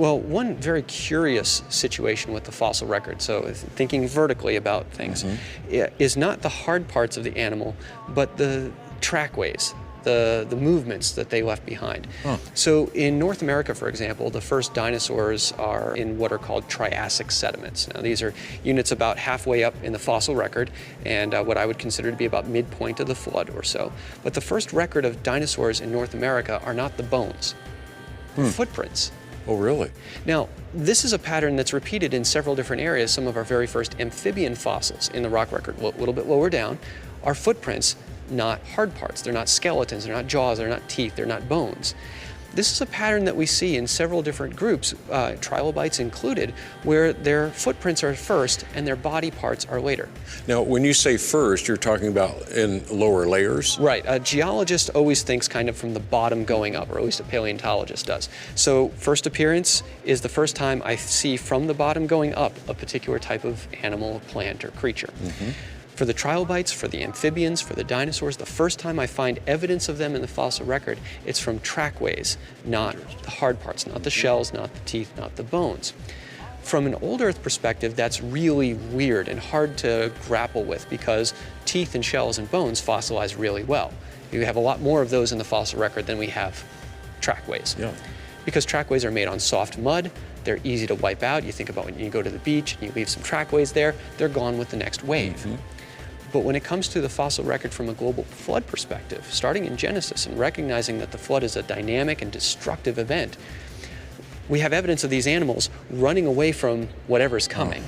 Well, one very curious situation with the fossil record, so thinking vertically about things, is not the hard parts of the animal, but the trackways, the movements that they left behind. So in North America, for example, the first dinosaurs are in what are called Triassic sediments. Now, these are units about halfway up in the fossil record and what I would consider to be about midpoint of the flood or so. But the first record of dinosaurs in North America are not the bones, footprints. Oh, really? Now, this is a pattern that's repeated in several different areas. Some of our very first amphibian fossils in the rock record, a little bit lower down, are footprints, not hard parts. They're not skeletons, they're not jaws, they're not teeth, they're not bones. This is a pattern that we see in several different groups, trilobites included, where their footprints are first and their body parts are later. Now, when you say first, you're talking about in lower layers? Right. A geologist always thinks kind of from the bottom going up, or at least a paleontologist does. So first appearance is the first time I see from the bottom going up a particular type of animal, plant, or creature. For the trilobites, for the amphibians, for the dinosaurs, the first time I find evidence of them in the fossil record, it's from trackways, not the hard parts, not the shells, not the teeth, not the bones. From an old Earth perspective, that's really weird and hard to grapple with because teeth and shells and bones fossilize really well. You have a lot more of those in the fossil record than we have trackways. Because trackways are made on soft mud, they're easy to wipe out. You think about when you go to the beach and you leave some trackways there, they're gone with the next wave. But when it comes to the fossil record from a global flood perspective, starting in Genesis and recognizing that the flood is a dynamic and destructive event, we have evidence of these animals running away from whatever's coming.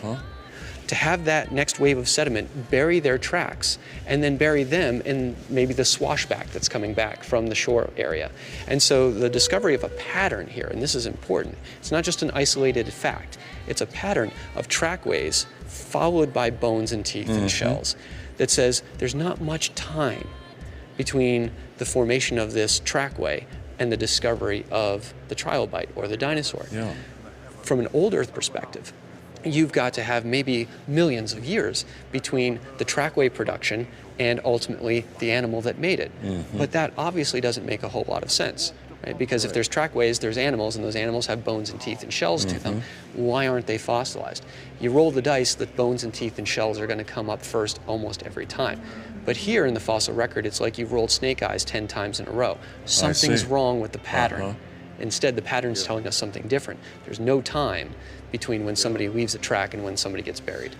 To have that next wave of sediment bury their tracks and then bury them in maybe the swashback that's coming back from the shore area. And so the discovery of a pattern here, and this is important, it's not just an isolated fact, it's a pattern of trackways followed by bones and teeth and shells that says there's not much time between the formation of this trackway and the discovery of the trilobite or the dinosaur. From an old Earth perspective, you've got to have maybe millions of years between the trackway production and ultimately the animal that made it. But that obviously doesn't make a whole lot of sense. Right? Because if there's trackways, there's animals, and those animals have bones and teeth and shells to them. Why aren't they fossilized? You roll the dice that bones and teeth and shells are going to come up first almost every time. But here in the fossil record, it's like you've rolled snake eyes 10 times in a row. Something's wrong with the pattern. Instead, the pattern's telling us something different. There's no time between when somebody leaves a track and when somebody gets buried.